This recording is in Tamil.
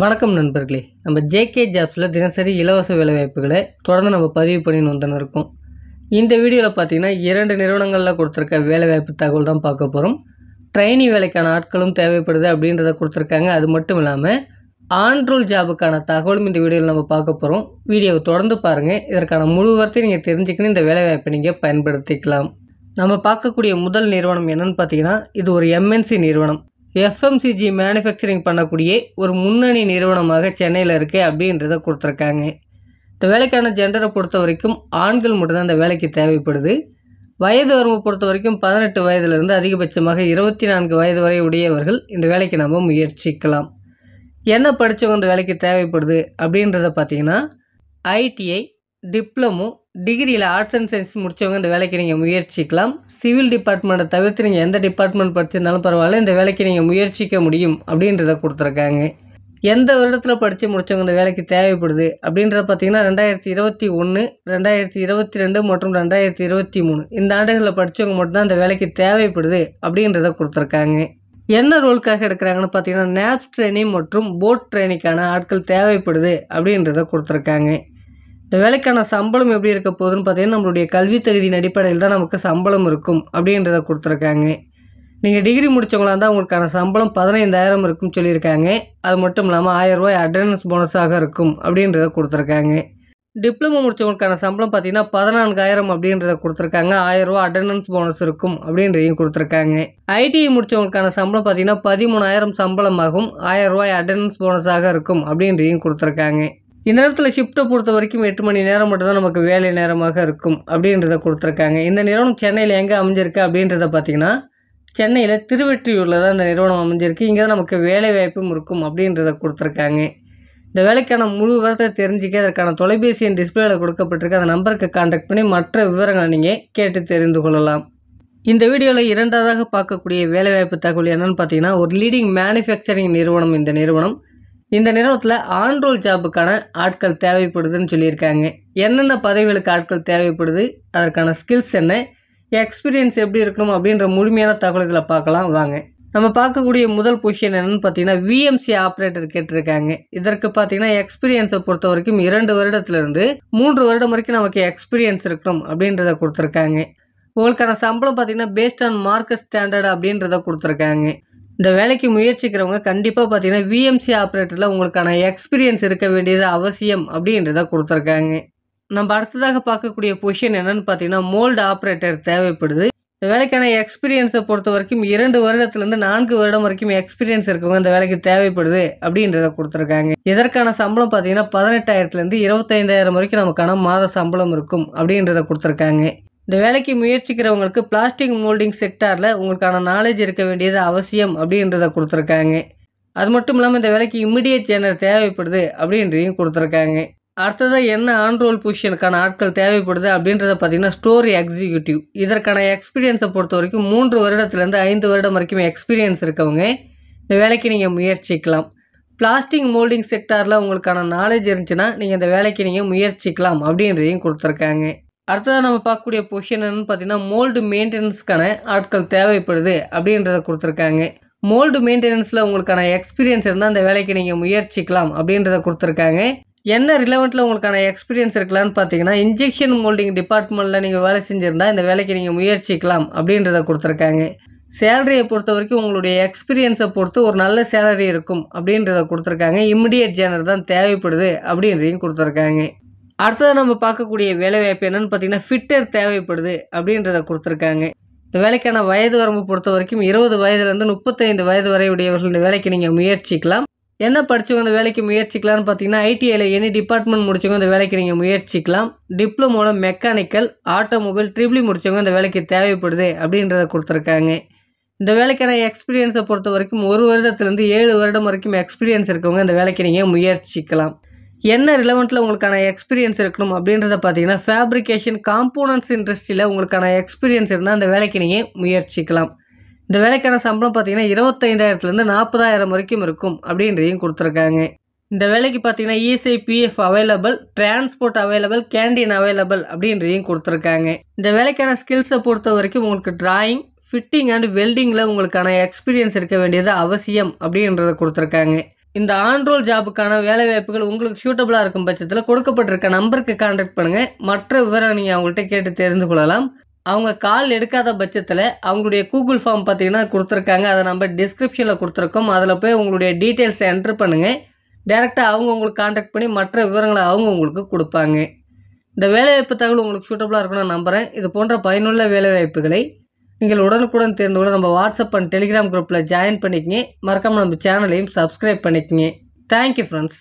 வணக்கம் நண்பர்களே. நம்ம ஜேகே ஜாப்ஸில் தினசரி இலவச வேலைவாய்ப்புகளை தொடர்ந்து நம்ம பதிவு பண்ணின்னு வந்துன்னு இருக்கோம். இந்த வீடியோவில் பார்த்தீங்கன்னா 2 நிறுவனங்களில் கொடுத்துருக்க வேலைவாய்ப்பு தகவல் தான் பார்க்க போகிறோம். ட்ரைனி வேலைக்கான ஆட்களும் தேவைப்படுது அப்படின்றத கொடுத்துருக்காங்க. அது மட்டும் இல்லாமல் ஆன்ரோல் ஜாபுக்கான தகவலும் இந்த வீடியோவில் நம்ம பார்க்க போகிறோம். வீடியோவை தொடர்ந்து பாருங்கள். இதற்கான முழு வார்த்தையை நீங்கள் தெரிஞ்சுக்கணும், இந்த வேலைவாய்ப்பை நீங்கள் பயன்படுத்திக்கலாம். நம்ம பார்க்கக்கூடிய முதல் நிறுவனம் என்னென்னு பார்த்தீங்கன்னா, இது ஒரு எம்என்சி நிறுவனம். எஃப்எம்சிஜி மேனுஃபேக்சரிங் பண்ணக்கூடிய ஒரு முன்னணி நிறுவனமாக சென்னையில் இருக்குது அப்படின்றத கொடுத்துருக்காங்க. இந்த வேலைக்கான ஜெண்டரை பொறுத்த வரைக்கும் ஆண்கள் மட்டும்தான் இந்த வேலைக்கு தேவைப்படுது. வயது வரம்பு பொறுத்த வரைக்கும் 18 வயதிலிருந்து அதிகபட்சமாக 24 வயது வரை உடையவர்கள் இந்த வேலைக்கு நம்ம முயற்சிக்கலாம். என்ன படித்தவங்க இந்த வேலைக்கு தேவைப்படுது அப்படின்றத பார்த்தீங்கன்னா, ஐடிஐ, டிப்ளமோ, டிகிரியில் ஆர்ட்ஸ் அண்ட் சயின்ஸ் முடித்தவங்க இந்த வேலைக்கு நீங்கள் முயற்சிக்கலாம். சிவில் டிபார்ட்மெண்ட்டை தவிர்த்து நீங்கள் எந்த டிபார்ட்மெண்ட் படிச்சிருந்தாலும் பரவாயில்ல, இந்த வேலைக்கு நீங்கள் முயற்சிக்க முடியும் அப்படின்றத கொடுத்துருக்காங்க. எந்த வருடத்தில் படித்து முடித்தவங்க இந்த வேலைக்கு தேவைப்படுது அப்படின்றத பார்த்தீங்கன்னா 2021, 2022 மற்றும் 2023 இந்த ஆண்டுகளில் படித்தவங்க மட்டும்தான் இந்த வேலைக்கு தேவைப்படுது அப்படின்றத கொடுத்துருக்காங்க. என்ன ரோலுக்காக எடுக்கிறாங்கன்னு பார்த்தீங்கன்னா, நேப்ஸ் ட்ரெயினி மற்றும் போட் ட்ரெயினிக்கான ஆட்கள் தேவைப்படுது அப்படின்றத கொடுத்துருக்காங்க. இந்த வேலைக்கான சம்பளம் எப்படி இருக்க போகுதுன்னு பார்த்தீங்கன்னா, நம்மளுடைய கல்வி தகுதியின் அடிப்படையில் தான் நமக்கு சம்பளம் இருக்கும் அப்படின்றத கொடுத்துருக்காங்க. நீங்கள் டிகிரி முடித்தவங்களா இருந்தால் உங்களுக்கான சம்பளம் 15,000 இருக்குன்னு சொல்லியிருக்காங்க. அது மட்டும் இல்லாமல் 1000 ரூபாய் அட்டண்டன்ஸ் போனஸாக இருக்கும் அப்படின்றத கொடுத்துருக்காங்க. டிப்ளமோ முடித்தவங்களுக்கான சம்பளம் பார்த்தீங்கன்னா 14,000 அப்படின்றத கொடுத்துருக்காங்க. 1000 ரூபா அட்டண்டன்ஸ் போனஸ் இருக்கும் அப்படின்றதையும் கொடுத்துருக்காங்க. ஐடிஐ முடித்தவங்களுக்கான சம்பளம் பார்த்தீங்கன்னா 13,000 சம்பளமாகும், 1000 ரூபாய் அட்டண்டன்ஸ் போனஸாக இருக்கும் அப்படின்றதையும் கொடுத்துருக்காங்க. இந்த நேரத்தில் ஷிஃப்ட்டை பொறுத்த வரைக்கும் 8 மணி நேரம் மட்டும்தான் நமக்கு வேலை நேரமாக இருக்கும் அப்படின்றத கொடுத்துருக்காங்க. இந்த நிறுவனம் சென்னையில் எங்கே அமைஞ்சிருக்கு அப்படின்றத பார்த்தீங்கன்னா, சென்னையில் திருவெற்றியூரில் தான் இந்த நிறுவனம் அமைஞ்சிருக்கு. இங்கே தான் நமக்கு வேலை வாய்ப்பும் இருக்கும் அப்படின்றத கொடுத்துருக்காங்க. இந்த வேலைக்கான முழு விவரத்தை தெரிஞ்சுக்க அதற்கான தொலைபேசி எண் டிஸ்பிளேயில் கொடுக்கப்பட்டிருக்கு. அந்த நம்பருக்கு கான்டாக்ட் பண்ணி மற்ற விவரங்களை நீங்கள் கேட்டு தெரிந்து கொள்ளலாம். இந்த வீடியோவில் இரண்டாவதாக பார்க்கக்கூடிய வேலைவாய்ப்பு தகவல் என்னென்னு பார்த்தீங்கன்னா, ஒரு லீடிங் மேனுஃபேக்சரிங் நிறுவனம். இந்த நிறுவனத்தில் ஆன்ரோல் ஜாபுக்கான ஆட்கள் தேவைப்படுதுன்னு சொல்லியிருக்காங்க. என்னென்ன பதவிகளுக்கு ஆட்கள் தேவைப்படுது, அதற்கான ஸ்கில்ஸ் என்ன, எக்ஸ்பீரியன்ஸ் எப்படி இருக்கணும் அப்படின்ற முழுமையான தகவல்களை பார்க்கலாம் வாங்க. நம்ம பார்க்கக்கூடிய முதல் பொசிஷன் என்னென்னு பார்த்தீங்கன்னா, விஎம்சி ஆப்ரேட்டர் கேட்டிருக்காங்க. இதற்கு பார்த்தீங்கன்னா எக்ஸ்பீரியன்ஸை பொறுத்த வரைக்கும் 2 வருடத்துலேருந்து 3 வருடம் வரைக்கும் நமக்கு எக்ஸ்பீரியன்ஸ் இருக்கணும் அப்படின்றத கொடுத்துருக்காங்க. உங்களுக்கான சம்பளம் பார்த்தீங்கன்னா பேஸ்ட் ஆன் மார்க்கெட் ஸ்டாண்டர்ட் அப்படின்றத கொடுத்துருக்காங்க. இந்த வேலைக்கு முயற்சிக்கிறவங்க கண்டிப்பாக பார்த்தீங்கன்னா விஎம்சி ஆப்ரேட்டரில் உங்களுக்கான எக்ஸ்பீரியன்ஸ் இருக்க வேண்டியது அவசியம் அப்படின்றத கொடுத்துருக்காங்க. நம்ம அடுத்ததாக பார்க்கக்கூடிய பொசிஷன் என்னென்னு பார்த்தீங்கன்னா, மோல்டு ஆப்ரேட்டர் தேவைப்படுது. இந்த வேலைக்கான எக்ஸ்பீரியன்ஸை பொறுத்த வரைக்கும் 2 வருடத்துலேருந்து 4 வருடம் வரைக்கும் எக்ஸ்பீரியன்ஸ் இருக்கவங்க இந்த வேலைக்கு தேவைப்படுது அப்படின்றத கொடுத்துருக்காங்க. இதற்கான சம்பளம் பார்த்தீங்கன்னா 18,000லேருந்து 25,000 வரைக்கும் நமக்கான மாத சம்பளம் இருக்கும் அப்படின்றத கொடுத்துருக்காங்க. இந்த வேலைக்கு முயற்சிக்கிறவங்களுக்கு பிளாஸ்டிக் மோல்டிங் செக்டாரில் உங்களுக்கான நாலேஜ் இருக்க வேண்டியது அவசியம் அப்படின்றத கொடுத்துருக்காங்க. அது மட்டும் இல்லாமல் இந்த வேலைக்கு இம்மிடியேட் ஜெண்டர் தேவைப்படுது அப்படின்றதையும் கொடுத்துருக்காங்க. அடுத்ததாக என்ன ஆன்ரோல் பொசிஷனுக்கான ஆட்கள் தேவைப்படுது அப்படின்றத பார்த்தீங்கன்னா, ஸ்டோர் எக்ஸிக்யூட்டிவ். இதற்கான எக்ஸ்பீரியன்ஸை பொறுத்த வரைக்கும் 3 வருடத்துலேருந்து 5 வருடம் வரைக்கும் எக்ஸ்பீரியன்ஸ் இருக்கவங்க இந்த வேலைக்கு நீங்கள் முயற்சிக்கலாம். பிளாஸ்டிக் மோல்டிங் செக்டாரில் உங்களுக்கான நாலேஜ் இருந்துச்சுன்னா நீங்கள் இந்த வேலைக்கு நீங்கள் முயற்சிக்கலாம் அப்படின்றதையும் கொடுத்துருக்காங்க. அடுத்ததாக நம்ம பார்க்கக்கூடிய பொசிஷன் என்னன்னு பார்த்தீங்கன்னா, மோல்டு மெயின்டெனன்ஸ்க்கான ஆட்கள் தேவைப்படுது அப்படின்றத கொடுத்துருக்காங்க. மோல்டு மெயின்டெனன்ஸில் உங்களுக்கான எக்ஸ்பீரியன்ஸ் இருந்தால் அந்த வேலைக்கு நீங்கள் முயற்சிக்கலாம் அப்படின்றத கொடுத்துருக்காங்க. என்ன ரிலவெண்ட்டில் உங்களுக்கான எக்ஸ்பீரியன்ஸ் இருக்கலான்னு பார்த்தீங்கன்னா, இன்ஜெக்ஷன் மோல்டிங் டிபார்ட்மெண்ட்டில் நீங்கள் வேலை செஞ்சுருந்தால் இந்த வேலைக்கு நீங்கள் முயற்சிக்கலாம் அப்படின்றத கொடுத்துருக்காங்க. சேலரியை பொறுத்த வரைக்கும் உங்களுடைய எக்ஸ்பீரியன்ஸை பொறுத்து ஒரு நல்ல சேலரி இருக்கும் அப்படின்றத கொடுத்துருக்காங்க. இம்மிடியேட் ஜெண்டர் தான் தேவைப்படுது அப்படின்றதையும் கொடுத்துருக்காங்க. அடுத்ததாக நம்ம பார்க்கக்கூடிய வேலைவாய்ப்பு என்னென்னு பார்த்தீங்கன்னா, ஃபிட்டர் தேவைப்படுது அப்படின்றத கொடுத்துருக்காங்க. இந்த வேலைக்கான வயது வரம்பு பொறுத்த வரைக்கும் 20 வயதுலேருந்து 35 வயது வரை உடையவர்கள் இந்த வேலைக்கு நீங்கள் முயற்சிக்கலாம். என்ன படித்தவங்க இந்த வேலைக்கு முயற்சிக்கலாம்னு பார்த்தீங்கன்னா, ஐடிஐயில் எனி டிபார்ட்மெண்ட் முடித்தவங்க இந்த வேலைக்கு நீங்கள் முயற்சிக்கலாம். டிப்ளமோவில் மெக்கானிக்கல், ஆட்டோமொபைல், ட்ரிபிள் முடித்தவங்க இந்த வேலைக்கு தேவைப்படுது அப்படின்றத கொடுத்துருக்காங்க. இந்த வேலைக்கான எக்ஸ்பீரியன்ஸை பொறுத்த வரைக்கும் 1 வருடத்துலேருந்து 7 வருடம் வரைக்கும் எக்ஸ்பீரியன்ஸ் இருக்கவங்க இந்த வேலைக்கு நீங்கள் முயற்சிக்கலாம். என்ன ரிலவெண்ட்டில் உங்களுக்கான எக்ஸ்பீரியன்ஸ் இருக்கணும் அப்படின்றத பார்த்தீங்கன்னா, ஃபேப்ரிகேஷன் காம்போனன்ட்ஸ் இண்டஸ்ட்ரியில் உங்களுக்கான எக்ஸ்பீரியன்ஸ் இருந்தால் அந்த வேலைக்கு நீங்கள் முயற்சிக்கலாம். இந்த வேலைக்கான சம்பளம் பார்த்தீங்கன்னா 25,000லேருந்து 40,000 வரைக்கும் இருக்கும் அப்படின்றதையும் கொடுத்துருக்காங்க. இந்த வேலைக்கு பார்த்தீங்கன்னா ESI, PF available, transport available, canteen available அப்படின்றதையும் கொடுத்துருக்காங்க. இந்த வேலைக்கான ஸ்கில்ஸை பொறுத்த வரைக்கும் உங்களுக்கு டிராயிங், ஃபிட்டிங் அண்ட் வெல்டிங்கில் உங்களுக்கான எக்ஸ்பீரியன்ஸ் இருக்க வேண்டியது அவசியம் அப்படின்றத கொடுத்துருக்காங்க. இந்த ஆன் ரோல் ஜாபுக்கான வேலைவாய்ப்புகள் உங்களுக்கு சூட்டபுளாக இருக்கும் பட்சத்தில் கொடுக்கப்பட்டிருக்க நம்பருக்கு கான்டாக்ட் பண்ணுங்கள். மற்ற விவரம் நீங்கள் அவங்கள்ட்ட கேட்டு தெரிந்து கொள்ளலாம். அவங்க கால் எடுக்காத பட்சத்தில் அவங்களுடைய கூகுள் ஃபார்ம் பார்த்தீங்கன்னா கொடுத்துருக்காங்க. அதை நம்ம டிஸ்கிரிப்ஷனில் கொடுத்துருக்கோம். அதில் போய் உங்களுடைய டீட்டெயில்ஸை என்ட்ரு பண்ணுங்கள். டேரெக்டாக அவங்க உங்களுக்கு கான்டாக்ட் பண்ணி மற்ற விவரங்களை அவங்க உங்களுக்கு கொடுப்பாங்க. இந்த வேலைவாய்ப்பு தகவல் உங்களுக்கு சூட்டபுளாக இருக்கும்னு நான் நம்புகிறேன். இது போன்ற பயனுள்ள வேலைவாய்ப்புகளை நீங்கள் உடனுக்குடன் தெரிந்து கொள்ள நம்ம வாட்ஸ்அப் அண்ட் டெலிகிராம் குரூப்பில் ஜாயின் பண்ணிக்கங்க. மறக்காமல் நம்ம சேனலையும் சப்ஸ்கிரைப் பண்ணிக்கங்க. Thank you friends.